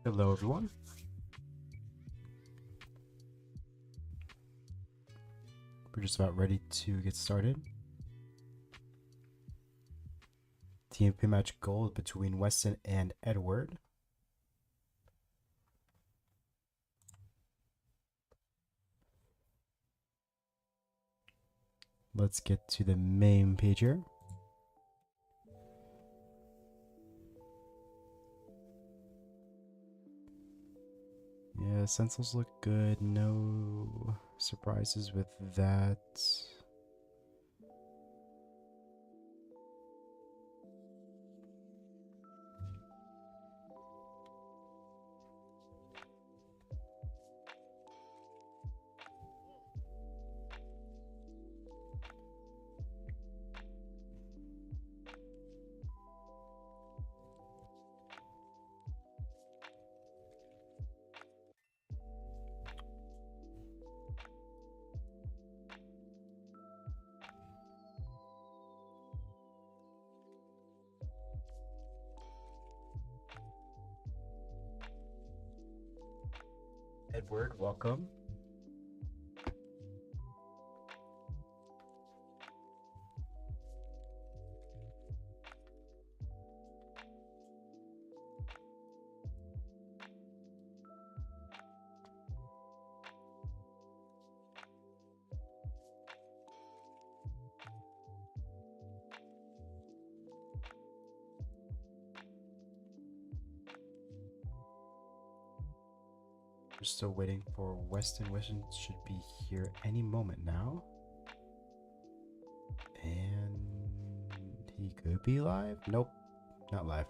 Hello, everyone. We're just about ready to get started. TNP match gold between Weston and Edward. Let's get to the main page here. Yeah, stencils look good. No surprises with that. Edward, welcome. We're still waiting for Weston. Weston should be here any moment now. And he could be live? Nope, not live.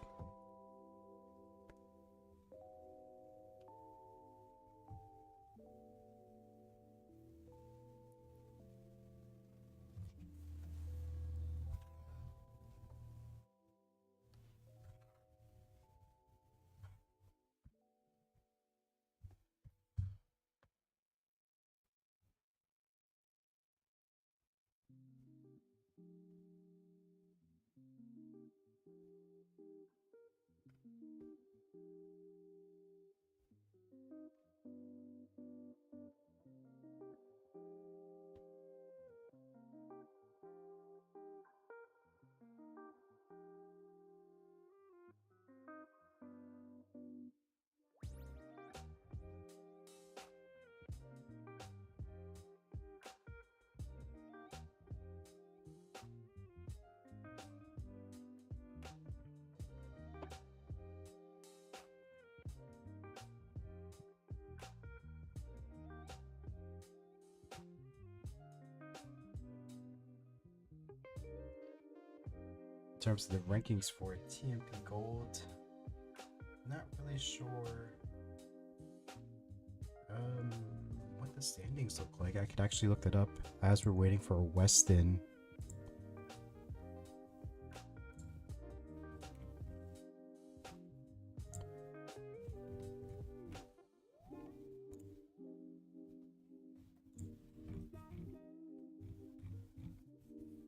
In terms of the rankings for TNP Gold, not really sure what the standings look like. I could actually look that up as we're waiting for Weston.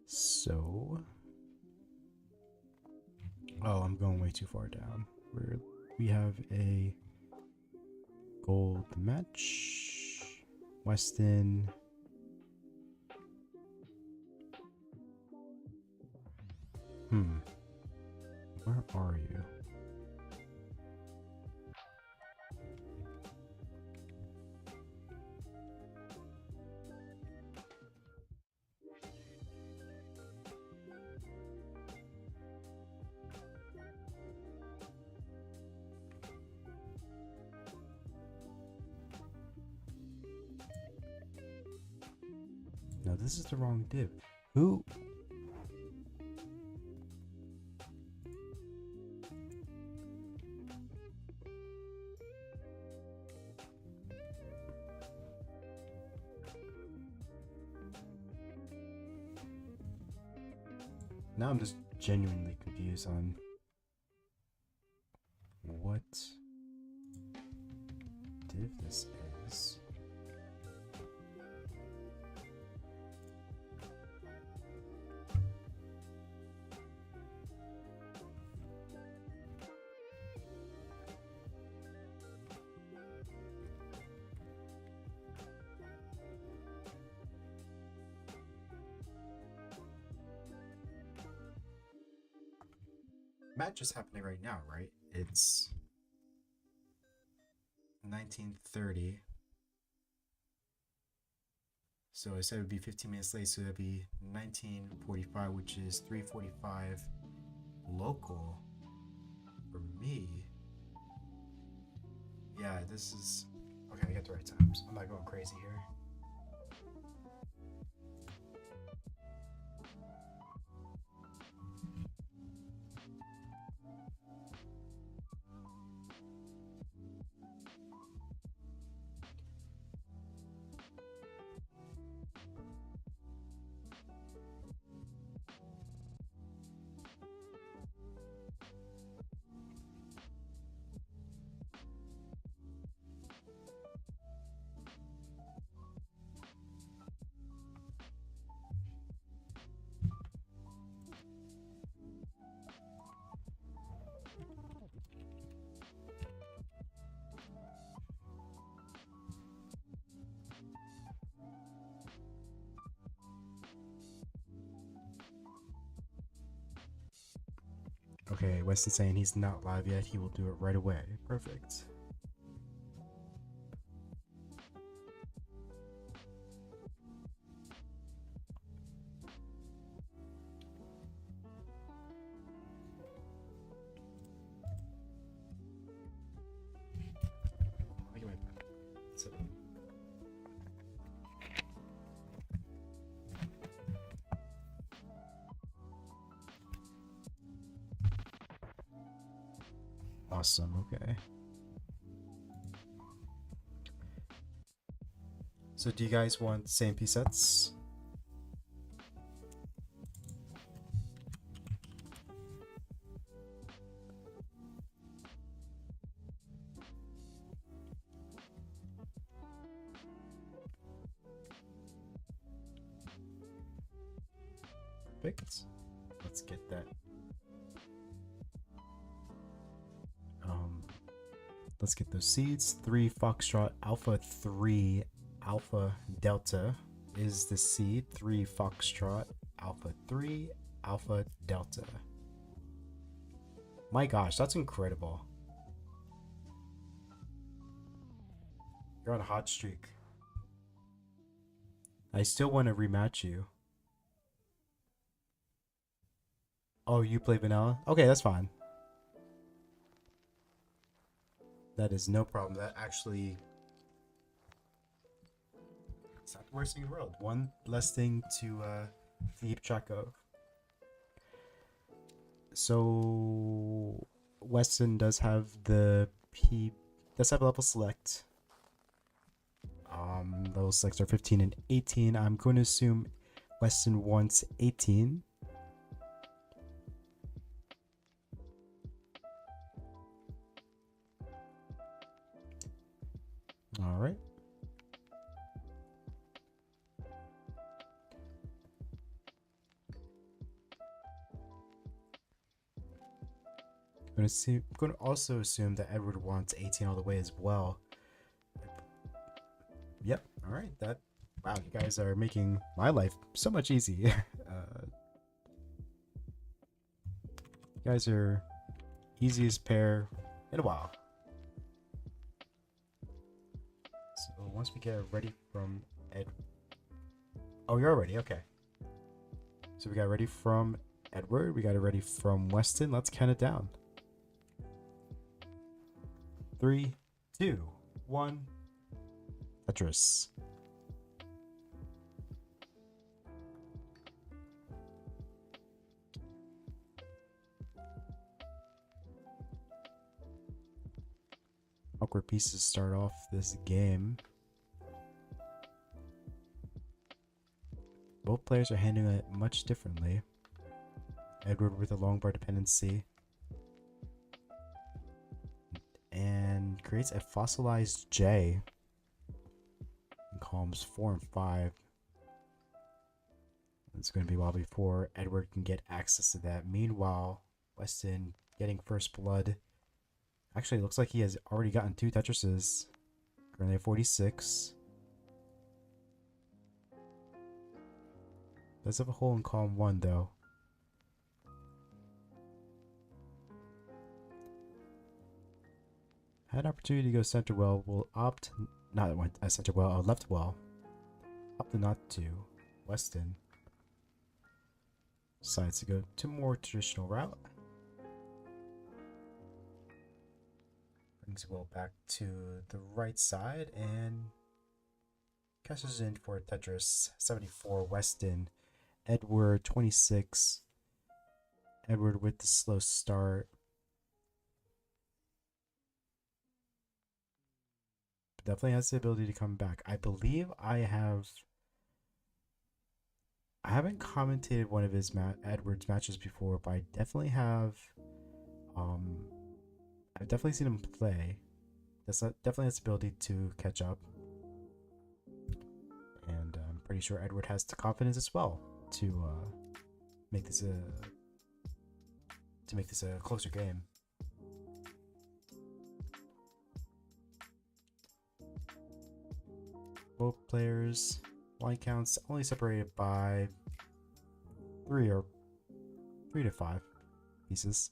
So, oh, I'm going way too far down. We have a gold match. Weston. Where are you? No, this is the wrong div. Who? Now I'm just genuinely confused on what div this is. match is happening right now, right? It's 19:30. So I said it would be 15 minutes late, so that'd be 19:45, which is 3:45 local for me. Yeah, this is okay. I get the right times. I'm not going crazy here. Okay, Weston saying he's not live yet. He will do it right away. Perfect. Awesome, okay. So do you guys want same piece sets? Perfect. Let's get that. Let's get those seeds. 3 Foxtrot Alpha 3 Alpha Delta is the seed. 3 Foxtrot Alpha 3 Alpha Delta. My gosh, that's incredible. You're on a hot streak. I still want to rematch you. Oh, you play vanilla? Okay, that's fine. That is no problem. That actually... It's not the worst thing in the world. One less thing to keep track of. So... Weston does have the does have level select. Level selects are 15 and 18. I'm going to assume Weston wants 18. All right. I'm going to also assume that Edward wants 18 all the way as well. Yep. All right. Wow, you guys are making my life so much easy. You guys are easiest pair in a while. So once we get ready from Oh, you're ready. Okay. So we got ready from Edward. We got it ready from Weston. Let's count it down. 3, 2, 1. Tetris. Awkward pieces start off this game. Both players are handling it much differently. Edward with a long bar dependency and creates a fossilized J in columns 4 and 5. It's going to be a while before Edward can get access to that. Meanwhile, Weston getting first blood. Actually, it looks like he has already gotten 2 Tetrises. Currently at 46. Does have a hole in column 1 though. Had opportunity to go center well, will opt not went center well, left well. Opted not to. Weston decides to go to more traditional route. Brings Will back to the right side and cashes in for Tetris 74 Weston. Edward 26. Edward with the slow start. Definitely has the ability to come back. I believe I haven't commentated one of his Edward's matches before, but I definitely have. I've definitely seen him play. Definitely has the ability to catch up, and I'm pretty sure Edward has the confidence as well to make this a closer game. Both players' line counts only separated by 3 to 5 pieces.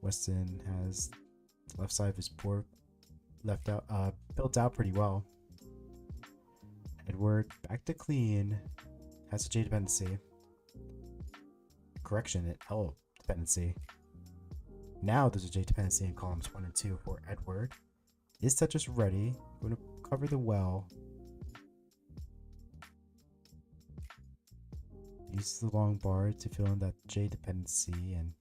Weston has the left side of his board built out pretty well. Edward back to clean, has a J dependency. Correction, an L dependency. Now there's a J dependency in columns 1 and 2 for Edward. Is Tetris ready? Going to cover the well. Uses the long bar to fill in that J dependency and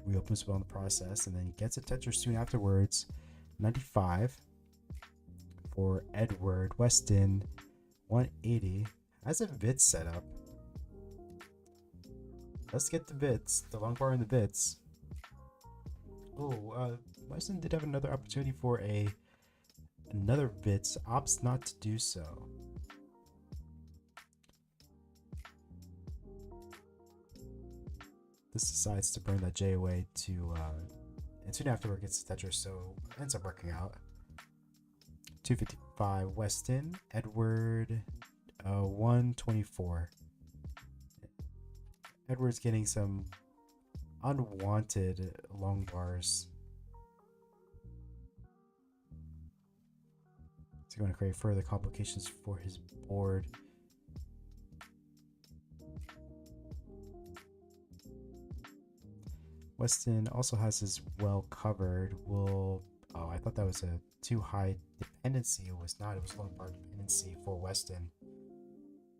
reopens well in the process, and then he gets a Tetris soon afterwards. 95 for Edward. Weston 180 has a Vit set up. Let's get the Vits, the long bar and the Vits. Oh, Weston did have another opportunity for another Vits, opts not to do so. This decides to burn that J away to, and soon afterward gets the Tetris, so ends up working out. 255 Weston, Edward 124. Edward's getting some unwanted long bars. It's going to create further complications for his board. Weston also has his well covered. I thought that was a too high dependency. It was not. It was long bar dependency for Weston.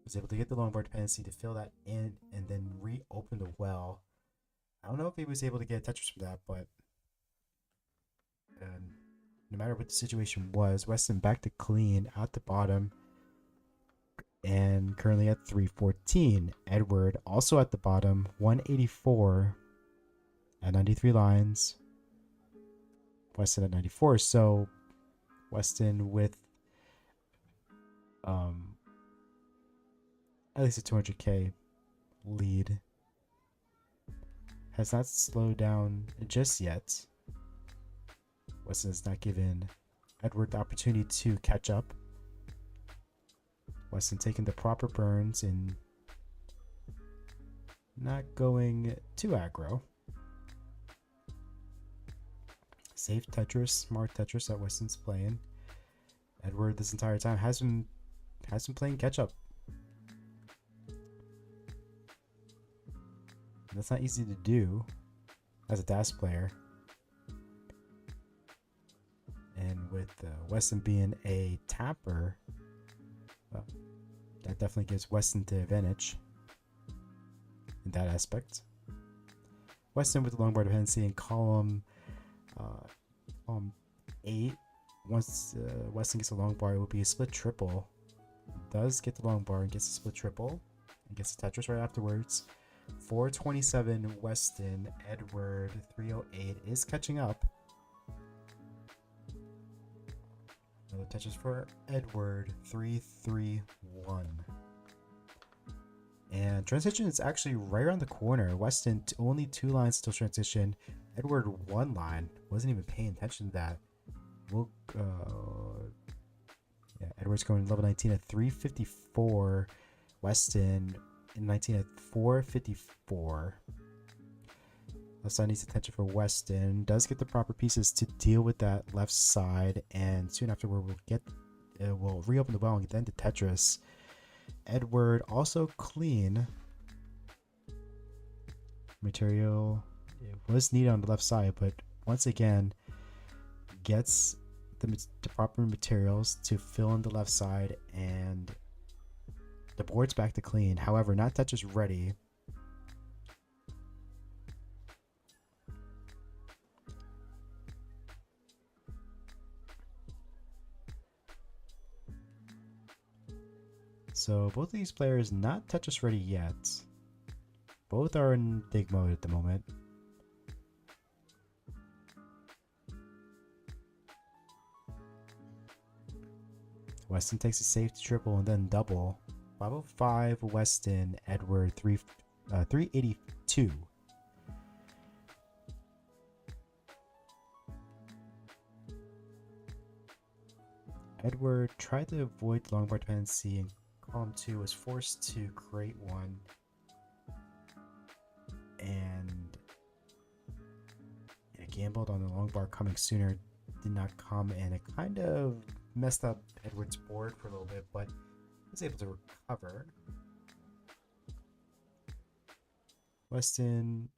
Was able to get the long bar dependency to fill that in and then reopen the well. I don't know if he was able to get a Tetris from that, but no matter what the situation was, Weston back to clean at the bottom and currently at 314. Edward also at the bottom, 184 at 93 lines. Weston at 94. So Weston with at least a 200k lead. Has not slowed down just yet. Weston has not given Edward the opportunity to catch up. Weston taking the proper burns and not going too aggro. Safe Tetris, smart Tetris that Weston's playing. Edward this entire time has been playing catch up. That's not easy to do as a DAS player. And with Weston being a tapper, that definitely gives Weston the advantage in that aspect. Weston with the long bar dependency in column 8. Once Weston gets a long bar, it will be a split triple. Does get the long bar and gets a split triple and gets the Tetris right afterwards. 427 Weston, Edward 308 is catching up. Another Tetris for Edward 331. And transition is actually right around the corner. Weston only 2 lines till transition. Edward 1 line. Wasn't even paying attention to that. Edward's going level 19 at 354. Weston in 19 at 454. Left side needs attention for Weston. Does get the proper pieces to deal with that left side, and soon afterward we'll reopen the well and then to Tetris. Edward also clean. Material, it was needed on the left side, but once again gets the proper materials to fill in the left side, and the board's back to clean. However, not Tetris ready. So both of these players not Tetris ready yet. Both are in dig mode at the moment. Weston takes a safety triple and then double. 505 Weston, Edward 382. Edward tried to avoid long bar dependency, and column 2 was forced to create one. And it gambled on the long bar coming sooner, did not come, and it kind of messed up Edward's board for a little bit, but was able to recover. Weston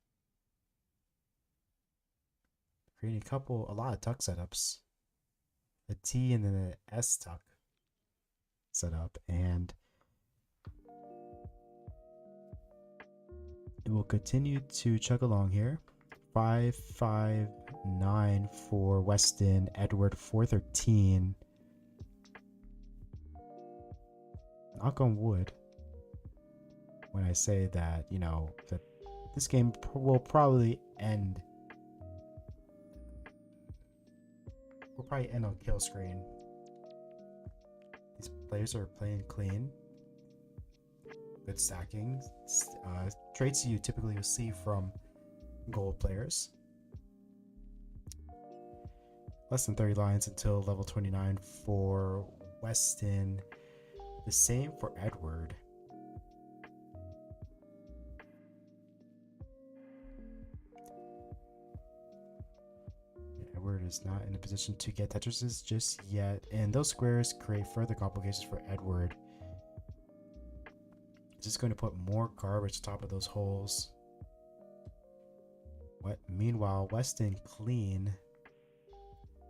creating a lot of tuck setups. A T and then an S tuck setup, and it will continue to chug along here. 559 for Weston, Edward 413. Knock on wood when I say that, you know, that this game will probably end. We'll probably end on kill screen. These players are playing clean. Good stacking. Traits you typically will see from gold players. Less than 30 lines until level 29 for Weston. The same for Edward. Edward is not in a position to get Tetrises just yet, and those squares create further complications for Edward. It's just going to put more garbage top of those holes. Meanwhile, Weston clean,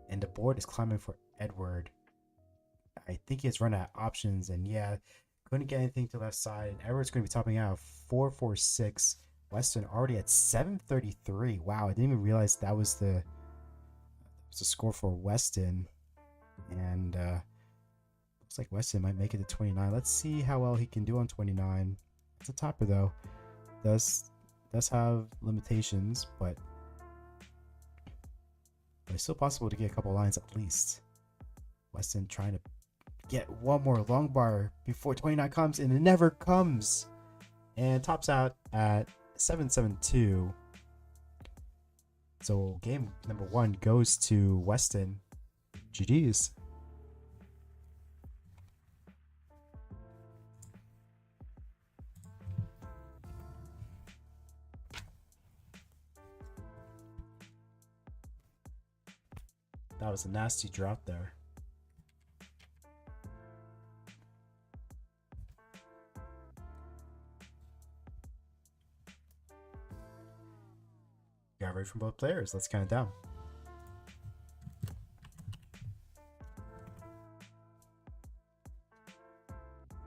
and the board is climbing for Edward. I think he has run out of options, and yeah, couldn't get anything to the left side. And Edward's going to be topping out 446. Weston already at 733. Wow, I didn't even realize that was the score for Weston, and looks like Weston might make it to 29. Let's see how well he can do on 29. It's a topper though. Does have limitations, but it's still possible to get a couple lines at least. Weston trying to get one more long bar before 29 comes, and it never comes, and tops out at 772. So game number 1 goes to Weston. GG's. That was a nasty drop there. Got ready from both players. Let's count it down.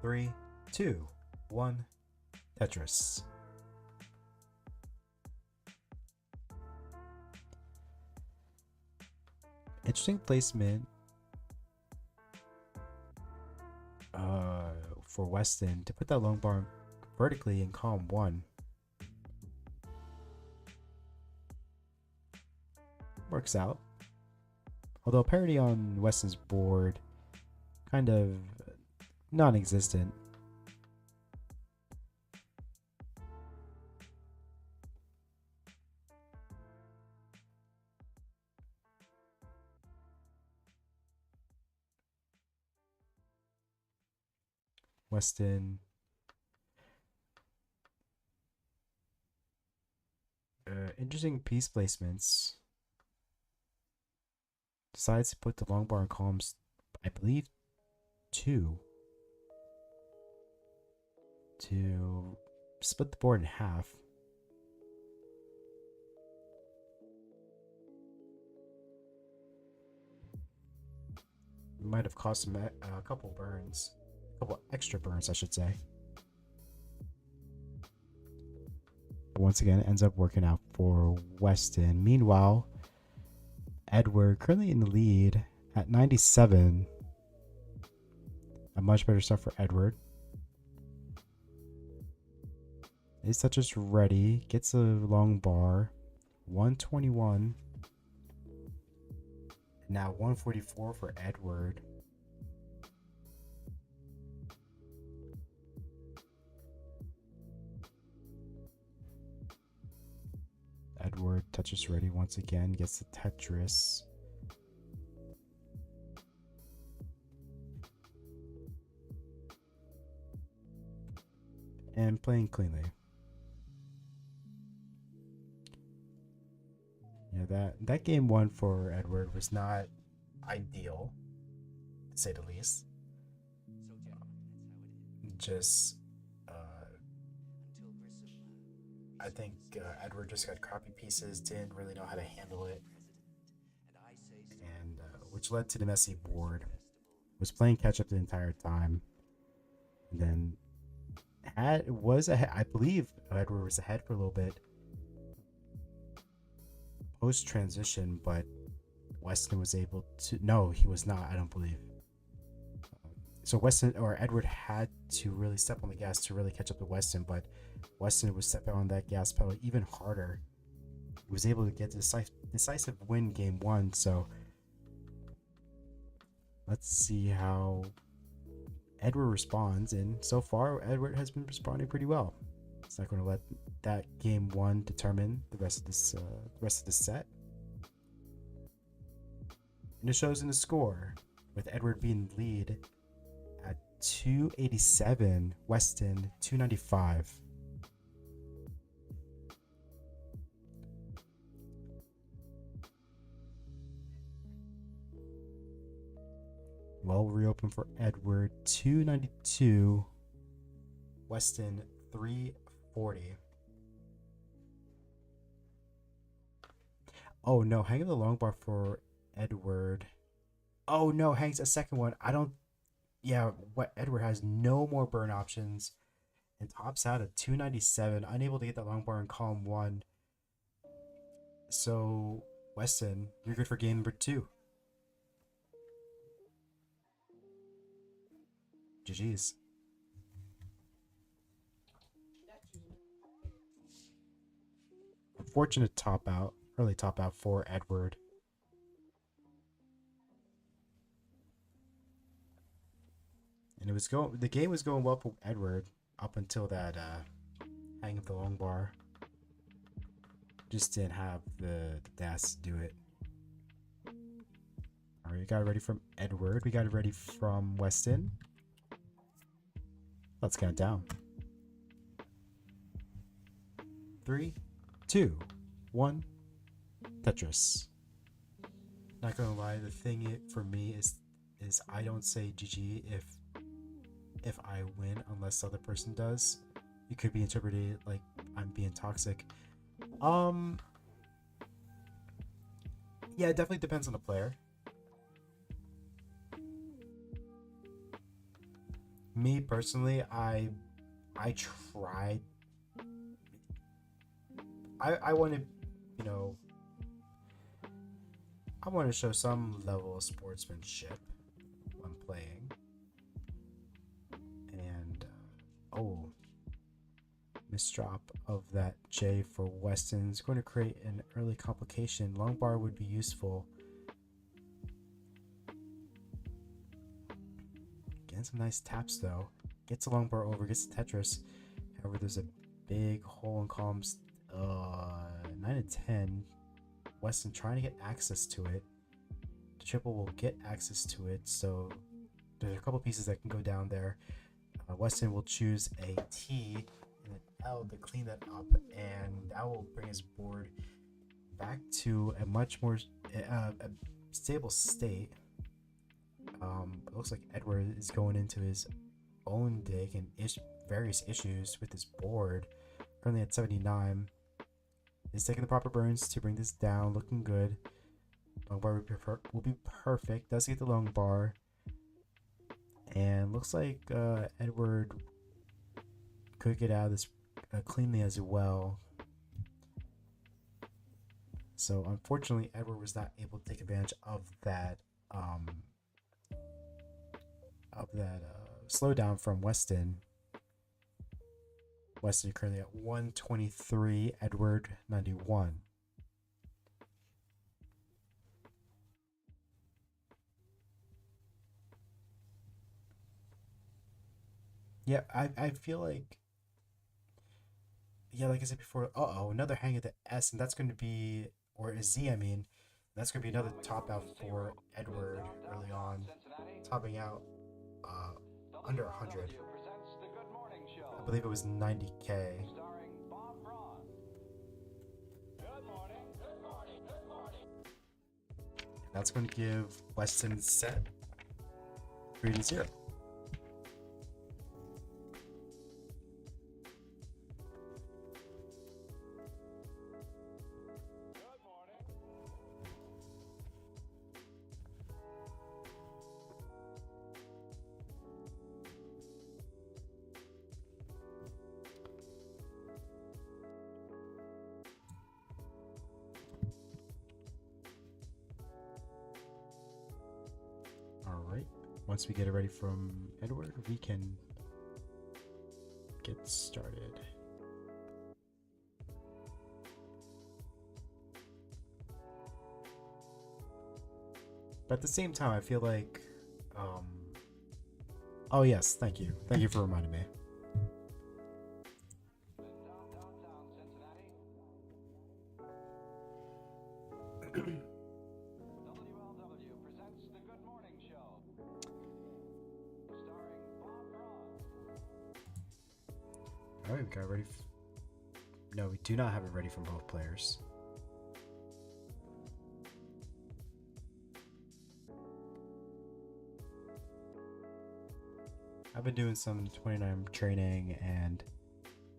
3, 2, 1. Tetris. Interesting placement for Weston to put that long bar vertically in column 1. Works out. Although parity on Weston's board kind of non-existent. Weston Interesting piece placements. Decides to put the long bar in columns, I believe, 2 to split the board in half. Might have cost him a couple burns, a couple extra burns, I should say. But once again, it ends up working out for Weston. Meanwhile, Edward currently in the lead at 97. A much better start for Edward. His touch is ready. Gets a long bar. 121. Now 144 for Edward. Edward touches ready once again. Gets the Tetris. And playing cleanly. Yeah, that game one for Edward was not ideal, to say the least. Just, I think Edward just got crappy pieces, didn't really know how to handle it, and which led to the messy board. Was playing catch up the entire time, and then was ahead. I believe Edward was ahead for a little bit post transition, but Weston was able to. No, he was not. I don't believe. So Weston or Edward had to really step on the gas to really catch up to Weston, but Weston was stepping on that gas pedal even harder. He was able to get the decisive win game one. So let's see how Edward responds, and so far Edward has been responding pretty well. It's not going to let that game one determine the rest of this set. And it shows in the score, with Edward being lead at 287, Weston 295. Well, reopen for Edward 292, Weston 340. Oh no, hanging the long bar for Edward. Oh no, hangs a second one. What Edward has no more burn options and tops out at 297, unable to get that long bar in column one. So Weston, you're good for game number 2. GG's. Fortunate early top out for Edward. And the game was going well for Edward up until that hang of the long bar. Just didn't have the DAS to do it. Alright, we got it ready from Edward. We got it ready from Weston. Let's count down. 3, 2, 1. Tetris. Not gonna lie, the thing for me is I don't say GG if I win unless the other person does. It could be interpreted like I'm being toxic. Yeah, it definitely depends on the player. Me personally, I tried. I want to, I want to show some level of sportsmanship when playing. And misdrop of that J for Weston is going to create an early complication. Long bar would be useful. Getting some nice taps though. Gets a long bar over, gets the Tetris. However, there's a big hole in columns 9 and 10. Weston trying to get access to it. The triple will get access to it, so there's a couple pieces that can go down there. Weston will choose a T L to clean that up, and that will bring his board back to a much more a stable state. It looks like Edward is going into his own dig and various issues with his board. Currently at 79. He's taking the proper burns to bring this down, looking good. Long bar will be perfect. Does get the long bar. And looks like Edward could get out of this cleanly as well. So unfortunately, Edward was not able to take advantage of that slowdown from Weston. Weston currently at 123, Edward 91. Yeah, I feel like, yeah, like I said before, another hang at the S, and that's going to be, or a Z, I mean, that's going to be another top out for Edward early on, topping out under 100. I believe it was 90K. That's going to give Weston set 3-0. Alright, once we get it ready from Edward, we can get started. But at the same time, I feel like, oh yes, thank you. Thank you for reminding me. Alright, we got ready. No, we do not have it ready from both players. I've been doing some 29 training, and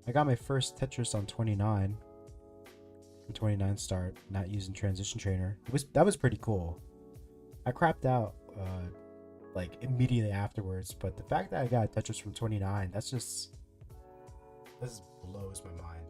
I got my first Tetris on 29. 29 start, not using transition trainer. That was pretty cool. I crapped out like immediately afterwards, but the fact that I got Tetris from 29, this blows my mind.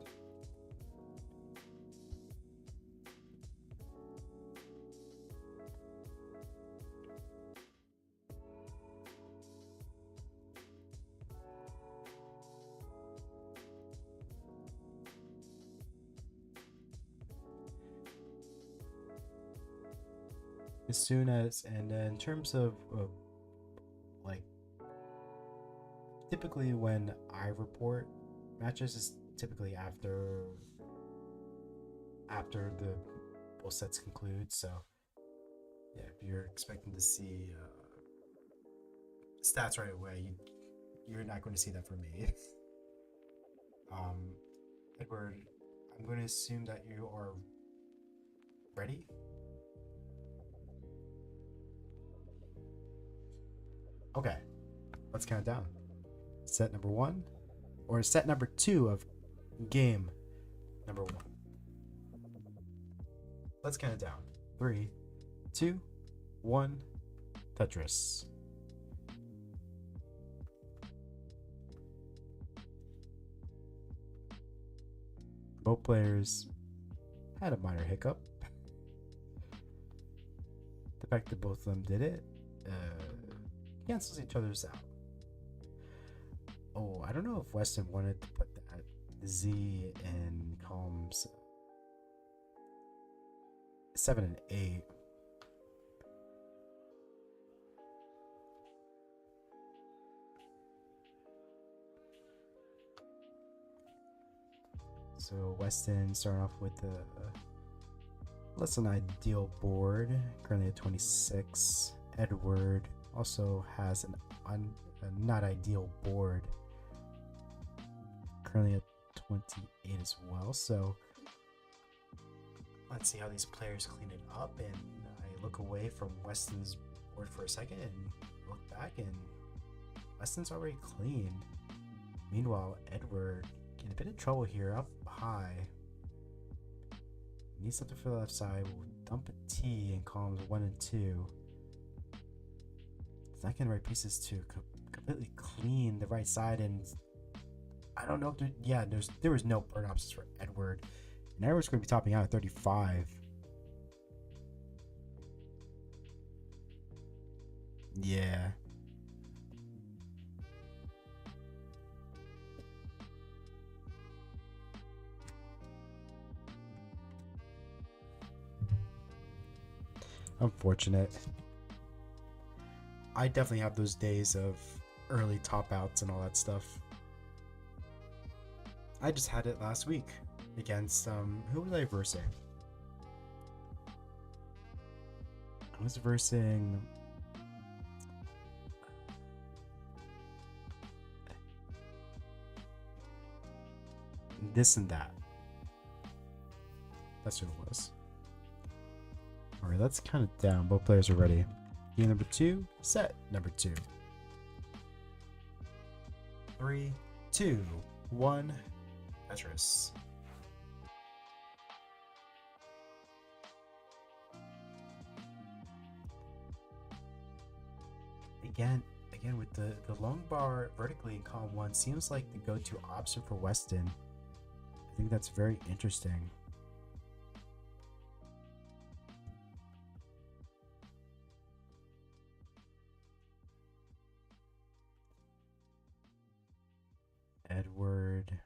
As soon as, and in terms of like, typically when I report matches is typically after the both sets conclude. So yeah, if you're expecting to see stats right away, you're not going to see that from me. Edward, I'm going to assume that you are ready. Okay, let's count down. Set number 1, or set number 2 of game number 1. Let's count it down. 3, 2, 1, Tetris. Both players had a minor hiccup. The fact that both of them did it cancels each other's out. Oh, I don't know if Weston wanted to put that Z in columns 7 and 8. So Weston starting off with a less than ideal board, currently at 26. Edward also has a not ideal board, currently at 28 as well. So let's see how these players clean it up. And I look away from Weston's board for a second and look back, and Weston's already cleaned. Meanwhile, Edward in a bit of trouble here, up high. Needs something for the left side. We'll dump a T in columns 1 and 2. It's not getting the right pieces to completely clean the right side, and I don't know if there was no burn options for Edward. And Edward's going to be topping out at 35. Yeah. Unfortunate. I definitely have those days of early top outs and all that stuff. I just had it last week against who was I versing? I was versing this and that. That's who it was. Alright, let's count it down. Both players are ready. Game number 2, set number 2. 3, 2, 1, Tetris. Again with the long bar vertically in column 1 seems like the go-to option for Weston. I think that's very interesting. Edward.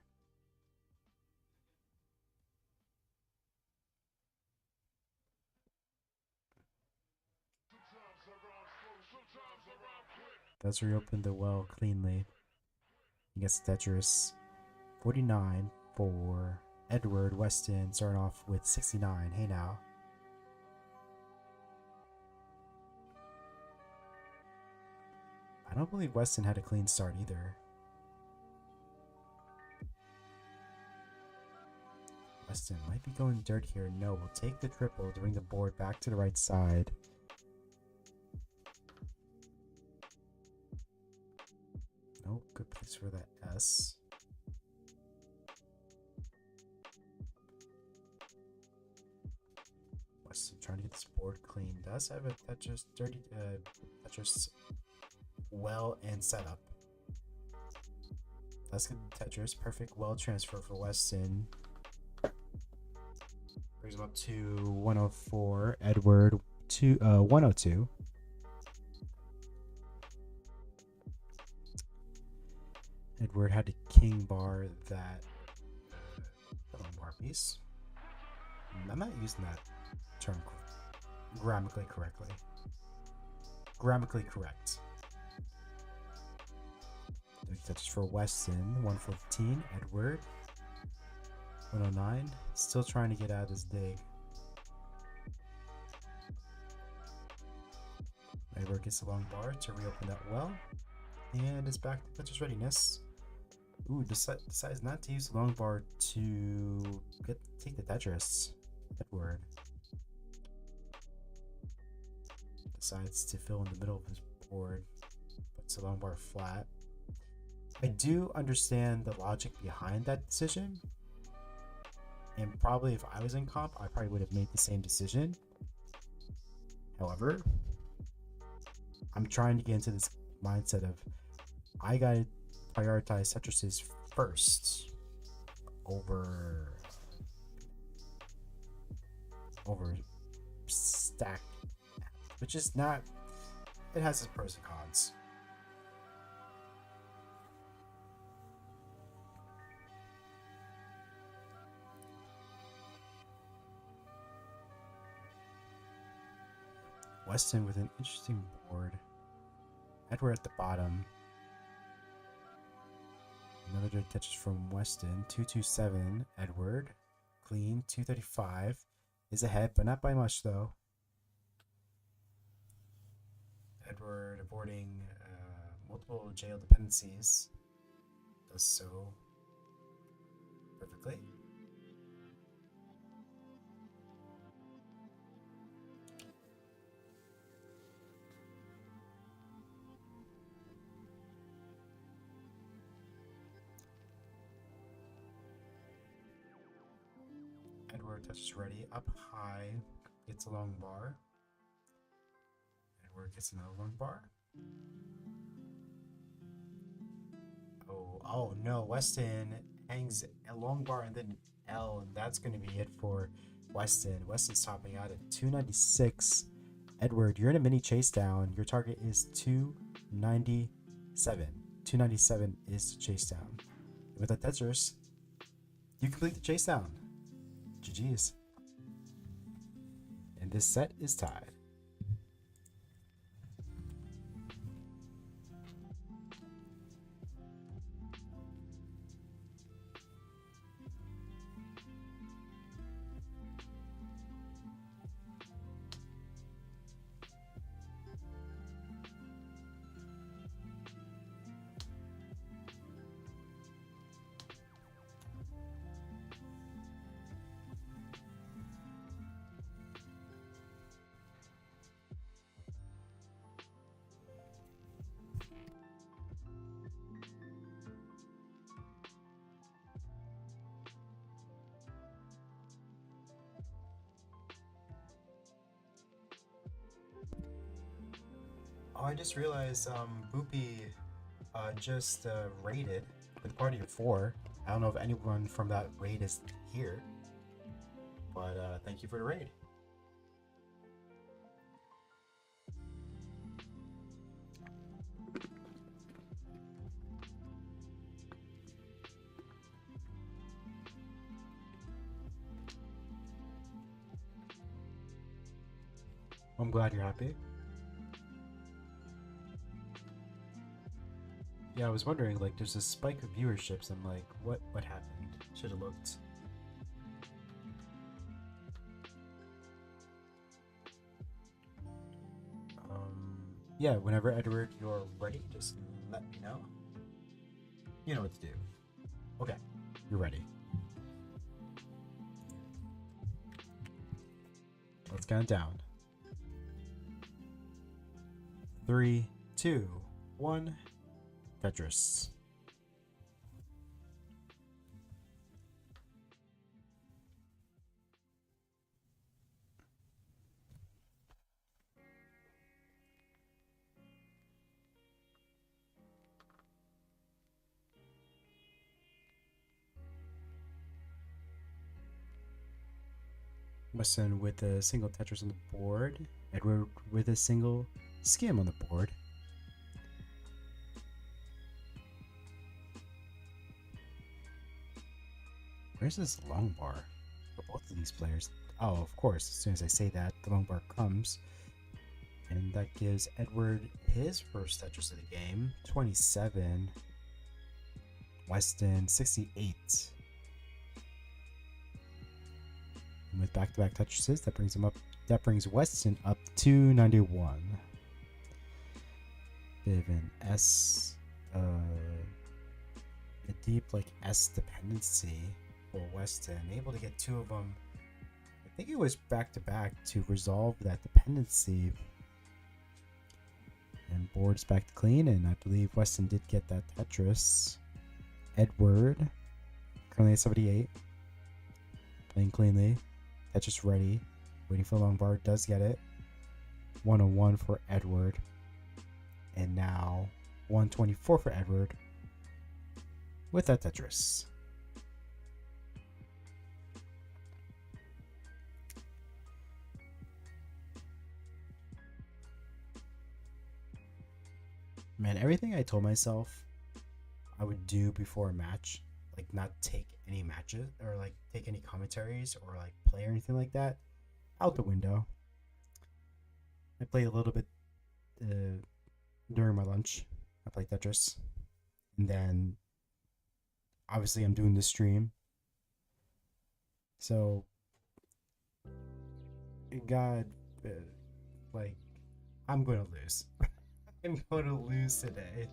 Does reopen the well cleanly. He gets Tetris. 49 for Edward. Weston starting off with 69. Hey now. I don't believe Weston had a clean start either. Weston might be going dirt here. No, we'll take the triple to bring the board back to the right side. Oh, good place for that S. Weston trying to get this board clean. Does have a Tetris Tetris well and setup. Let's get the Tetris. Perfect well transfer for Weston. Brings him up to 104. Edward 102. Edward had to king bar that bar piece. I'm not using that term grammatically correctly. Grammatically correct. That's for Weston. 115. Edward 109. Still trying to get out of this dig. Edward gets a long bar to reopen that well. And it's back to Tetris readiness. Ooh, decides not to use the long bar to take the Tetris. Edward decides to fill in the middle of his board. Puts the long bar flat. I do understand the logic behind that decision. And probably if I was in comp, I probably would have made the same decision. However, I'm trying to get into this mindset of I gotta prioritize Tetrises first over stack, which is not. It has its pros and cons. Weston with an interesting board. Edward at the bottom. Another good touches from Weston. 227. Edward. Clean. 235. Is ahead, but not by much though. Edward avoiding multiple jail dependencies. Does so. perfectly. Edward touches ready, up high, gets a long bar. Edward gets another long bar. Oh no, Weston hangs a long bar and then L, and that's going to be it for Weston. Weston's topping out at 296. Edward, you're in a mini chase down. Your target is 297. 297 is the chase down. With a Tetris, you complete the chase down. GG's. And this set is tied. Oh, I just realized Boopy just raided with a party of 4. I don't know if anyone from that raid is here, but thank you for the raid. I'm glad you're happy. Yeah, I was wondering, like, there's a spike of viewerships. I'm like, what happened? Should have looked. Yeah, whenever Edward, you're ready, just let me know. You know what to do. Okay, you're ready. Let's count down. 3, 2, 1. Tetris. Weston with a single Tetris on the board. Edward with a single skim on the board. Where's this long bar for both of these players? Oh, of course, as soon as I say that, the long bar comes. And that gives Edward his first Tetris of the game, 27. Weston, 68. And with back-to-back Tetrises, that brings him up. That brings Weston up to 91. Bit of an S, a deep like S dependency for Weston, able to get 2 of them. I think it was back-to-back to resolve that dependency. And board's back to clean, and I believe Weston did get that Tetris. Edward, currently at 78. Playing cleanly. Tetris ready. Waiting for a long bar. Does get it. 101 for Edward. And now 124 for Edward with that Tetris. Man, everything I told myself I would do before a match, like not take any matches or like take any commentaries or like play or anything like that, out the window. I played a little bit during my lunch. I played Tetris. And then obviously I'm doing this stream. So God, like, I'm going to lose. I'm going to lose today.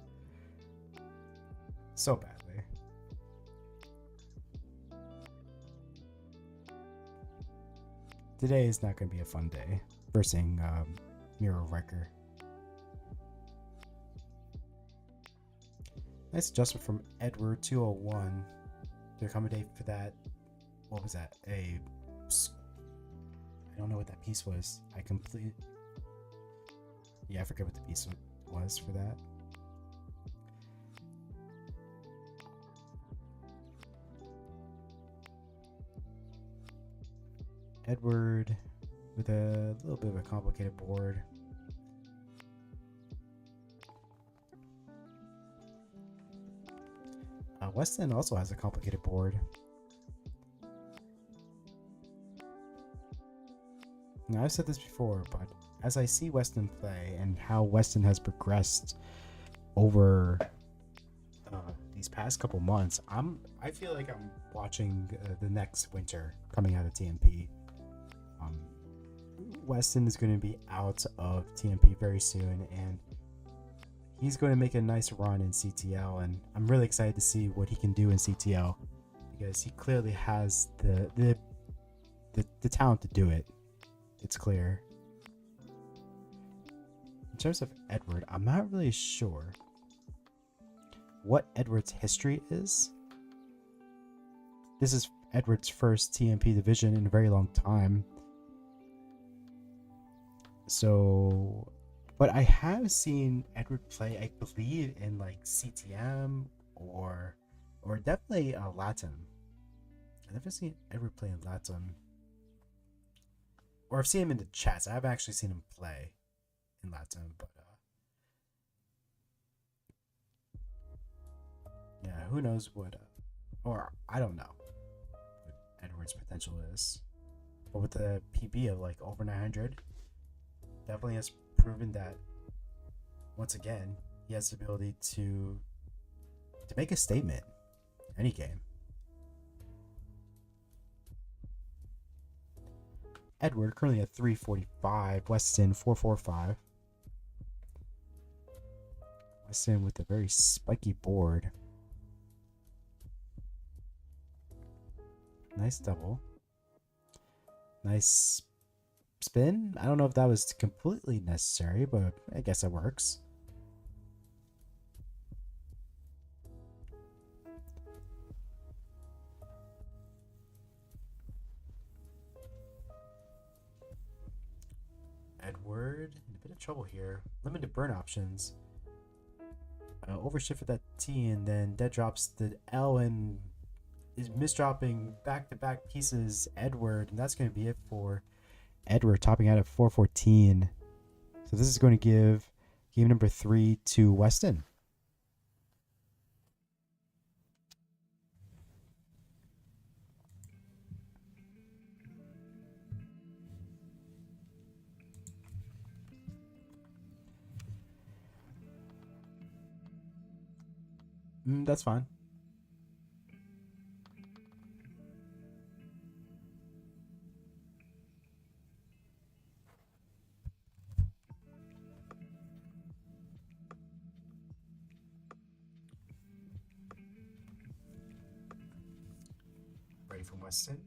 So badly. Today is not going to be a fun day. Versing Miro Wrecker. Nice adjustment from Edward 201 to accommodate for that. What was that? I don't know what that piece was. Yeah, I forget what the piece was for that. Edward with a little bit of a complicated board. Weston also has a complicated board. Now, I've said this before, but as I see Weston play and how Weston has progressed over these past couple months, I feel like I'm watching the next winter coming out of TNP. Weston is going to be out of TNP very soon, and he's going to make a nice run in CTL, and I'm really excited to see what he can do in CTL because he clearly has the talent to do it. It's clear. In terms of Edward, I'm not really sure what Edward's history is. This is Edward's first TNP division in a very long time. So, but I have seen Edward play, I believe, in like CTM or definitely Latin. I've never seen Edward play in Latin. Or I've seen him in the chats. I haven't actually seen him play in Latin, but yeah, who knows what, or I don't know what Edward's potential is. But with the PB of like over 900, definitely has proven that once again he has the ability to make a statement any game. Edward currently at 345, Weston 445. Weston with a very spiky board. Nice double. Nice spin. I don't know if that was completely necessary, but I guess it works. Edward in a bit of trouble here. Limited burn options. Overshift with that T, and then dead drops the L and is misdropping back-to-back pieces Edward, and that's going to be it for Edward, topping out at 414. So this is going to give game number 3 to Weston. That's fine. Ready from Weston.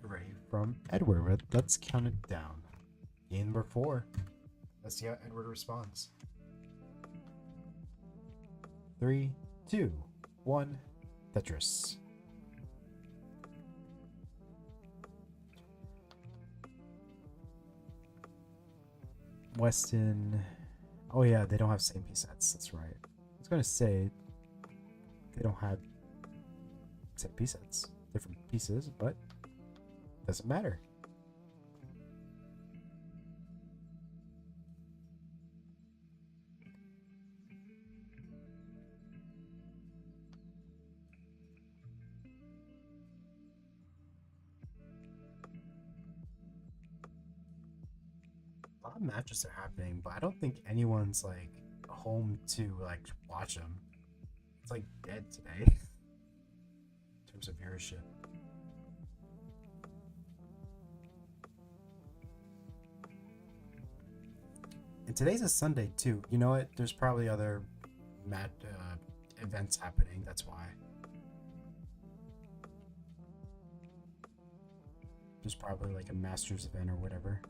Ready from Edward. Let's count it down. Game number 4. Let's see how Edward responds. 3, 2, 1, Tetris. Weston. Oh yeah, they don't have same piece sets. That's right. I was gonna say they don't have same piece sets, different pieces, but doesn't matter. A lot of matches are happening, but I don't think anyone's like home to like watch them. It's like dead today in terms of viewership. In today's a Sunday too. You know what? There's probably other events happening. That's why. There's probably like a Masters event or whatever.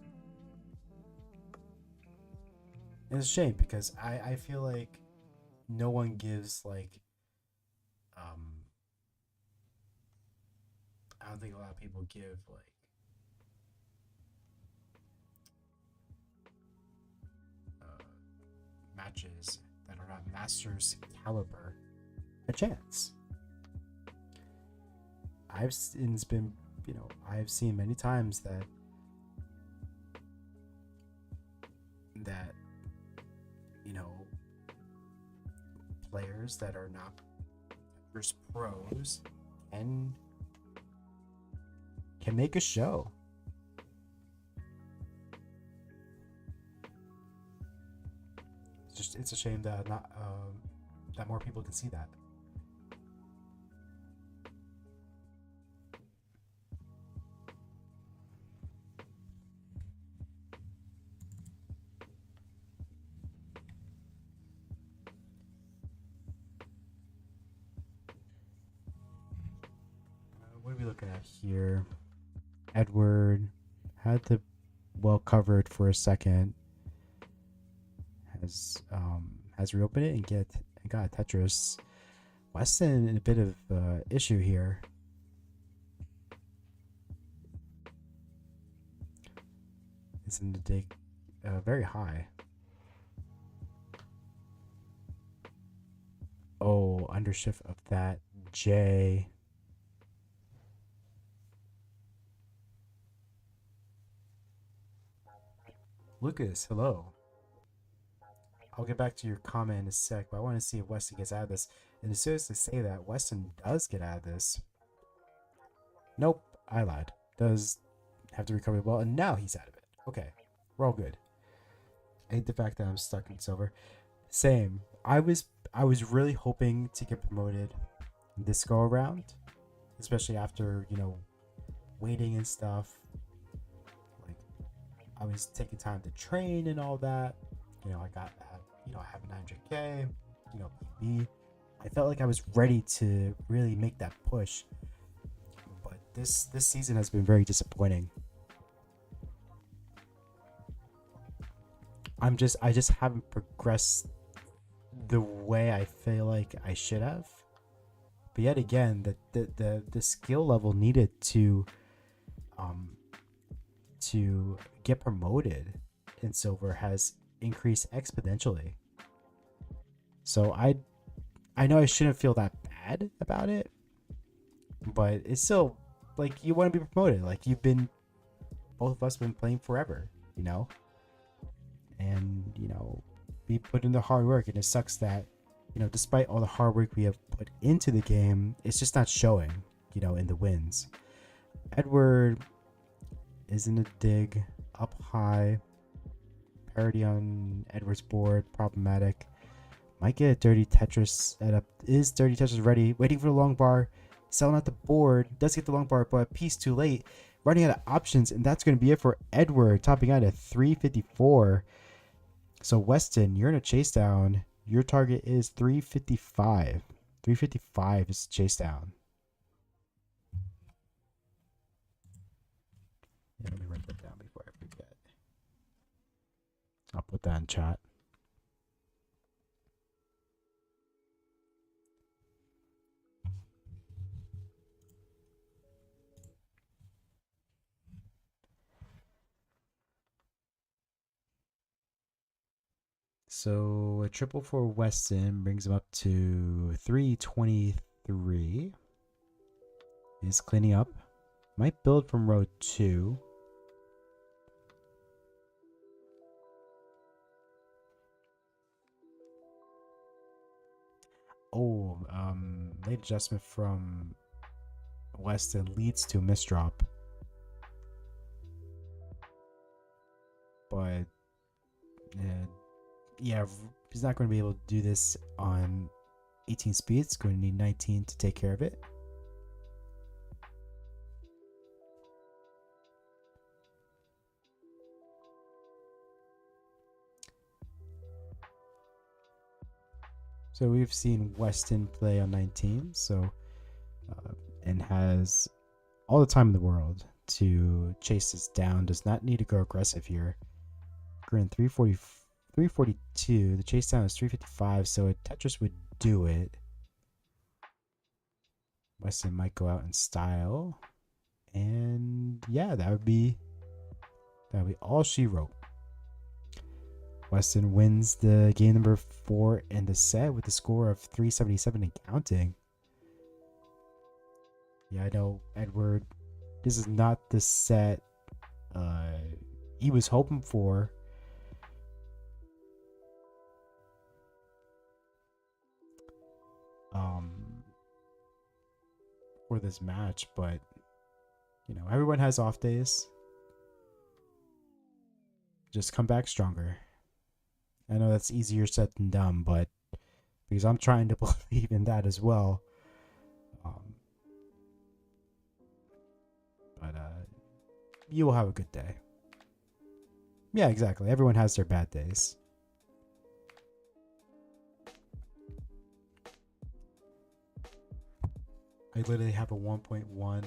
And it's a shame because I feel like no one gives like I don't think a lot of people give like matches that are not Masters caliber a chance. It's been, I've seen many times that players that are not first pros can make a show. It's a shame that not that more people can see that. What are we looking at here? Edward had the well covered for a second. Has reopened it and got a Tetris. Weston in a bit of issue here. Isn't the dig very high? Oh, undershift of that J. Lucas, hello. I'll get back to your comment in a sec, but I want to see if Weston gets out of this. And as soon as I say that, Weston does get out of this. Nope, I lied. Does have to recover the ball, and now he's out of it. Okay, we're all good. I hate the fact that I'm stuck in silver. Same. I was really hoping to get promoted this go around, especially after waiting and stuff. Like I was taking time to train and all that. I got I have a 900K, PB. I felt like I was ready to really make that push. But this season has been very disappointing. I just haven't progressed the way I feel like I should have. But yet again, the skill level needed to get promoted in silver has increased exponentially. So I know I shouldn't feel that bad about it, but it's still like you want to be promoted. Like both of us been playing forever, and we put in the hard work, and it sucks that despite all the hard work we have put into the game, it's just not showing in the wins. Edward is in a dig up high. Parity on Edward's board, problematic. Might get a dirty Tetris setup. Is dirty Tetris ready? Waiting for the long bar. Selling out the board. Does get the long bar, but a piece too late. Running out of options, and that's going to be it for Edward. Topping out at 354. So Weston, you're in a chase down. Your target is 355. 355 is chase down. Yeah, let me write that down before I forget. I'll put that in chat. So a triple for Weston brings him up to 323. He's cleaning up. Might build from row 2. Oh, late adjustment from Weston leads to a misdrop. But yeah, he's not going to be able to do this on 18 speed. It's going to need 19 to take care of it. So we've seen Weston play on 19, so and has all the time in the world to chase this down. Does not need to go aggressive here. Grin 342. The chase down is 355, so a Tetris would do it. Weston might go out in style. And yeah, that would be all she wrote. Weston wins the game number 4 in the set with a score of 377 and counting. Yeah, I know, Edward. This is not the set he was hoping for. For this match, but you know, everyone has off days. Just come back stronger. I know that's easier said than done, but because I'm trying to believe in that as well. But you will have a good day. Yeah, exactly. Everyone has their bad days. I literally have a 1.1.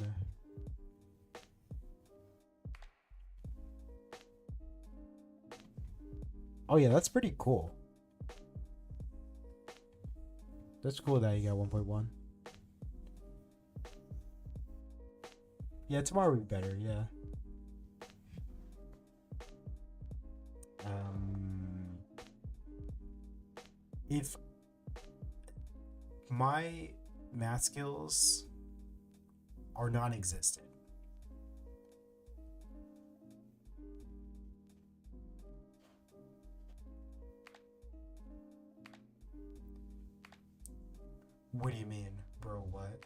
Oh yeah, that's pretty cool. That's cool that you got 1.1. Yeah, tomorrow will be better, yeah. If my math skills are non-existent, what do you mean, bro? What?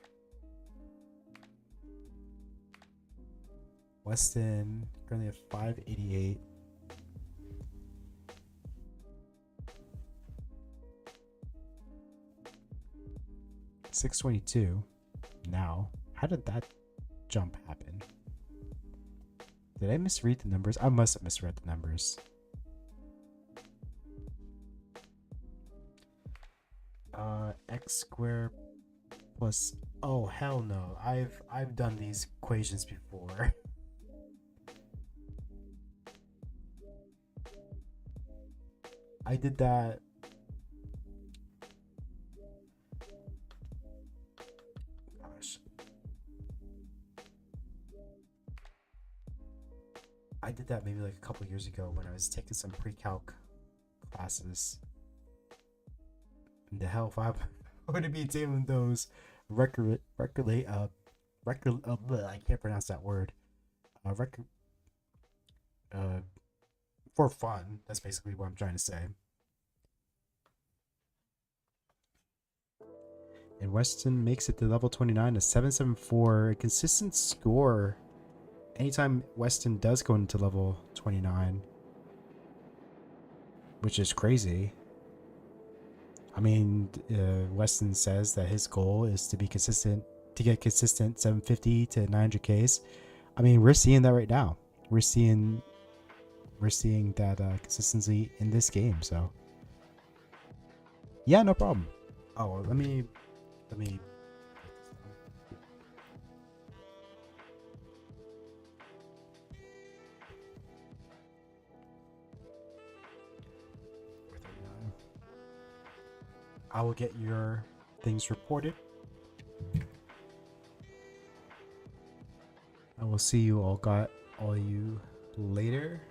Weston currently at 588. $622. Now, how did that jump happen? Did I misread the numbers? I must have misread the numbers. X squared plus, oh hell no. I've done these equations before. I did that. Gosh. I did that maybe like a couple years ago when I was taking some pre-calc classes. And the hell if I would be doing those I can't pronounce that word. For fun. That's basically what I'm trying to say. And Weston makes it to level 29, a 774, a consistent score. Anytime Weston does go into level 29, which is crazy. I mean, Weston says that his goal is to be consistent, to get consistent 750 to 900Ks. I mean, we're seeing that right now. We're seeing that consistency in this game. So, yeah, no problem. Oh, let me. I will get your things reported. I will see you all you later.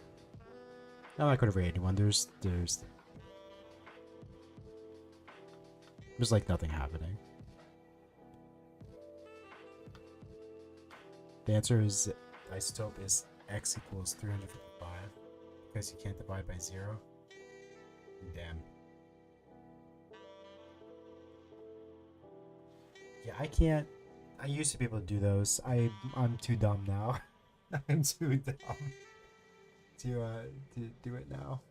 I'm not gonna rate anyone. There's like nothing happening. The answer is isotope is x equals 355 because you can't divide by 0. Damn. Yeah, I can't. I used to be able to do those. I'm too dumb now. I'm too dumb to do it now.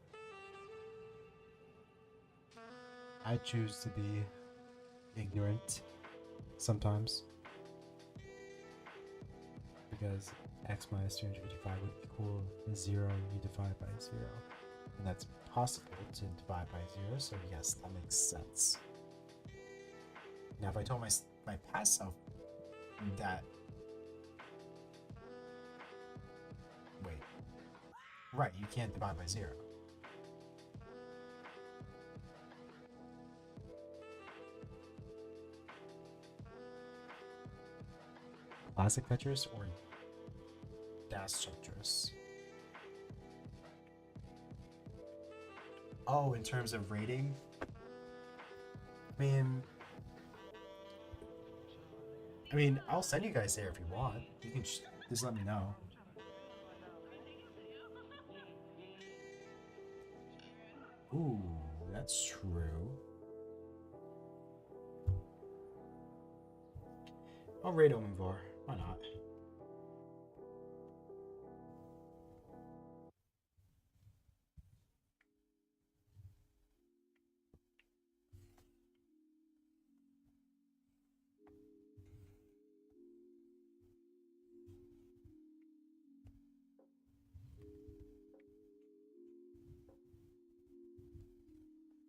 I choose to be ignorant sometimes because x minus 355 would equal 0 you divide by 0, and that's possible to divide by 0. So yes, that makes sense. Now, if I told my past self that, wait, right, you can't divide by 0. Classic Tetris or Dash Tetris? Oh, in terms of rating? I mean, I'll send you guys there if you want. You can just let me know. Ooh, that's true. I'll rate Omnivore. Why not?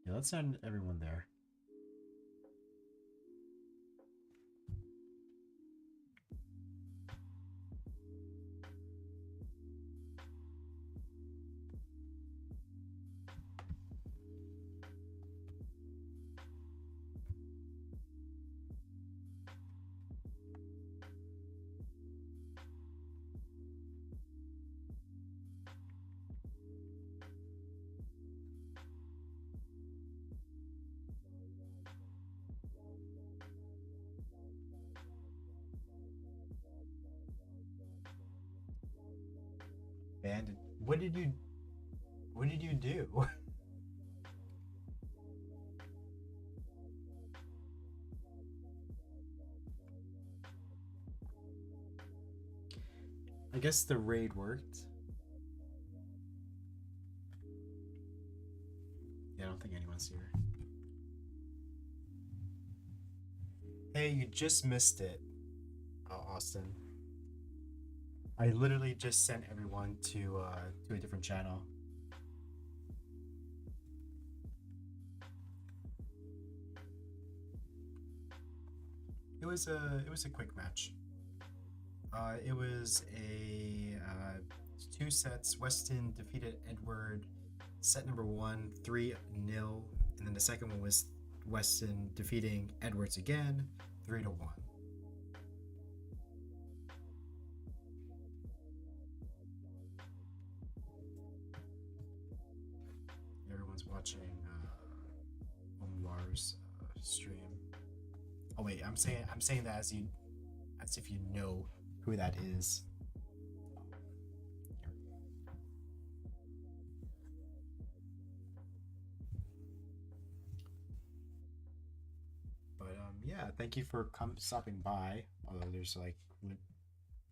Yeah, let's send everyone there. And what did you do? I guess the raid worked. Yeah, I don't think anyone's here. Hey, you just missed it, Austin. I literally just sent everyone to a different channel. It was a quick match. It was a 2 sets. Weston defeated Edward. Set number 1, 3-0, and then the second one was Weston defeating Edwards again, 3-1. Everyone's watching Omar's stream. Oh wait, I'm saying that as if you know who that is. But yeah, thank you for stopping by. Although there's like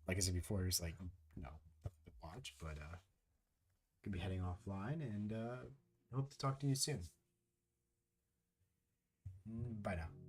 I said before, there's like nothing to watch, but gonna be heading offline, and hope to talk to you soon. Bye now.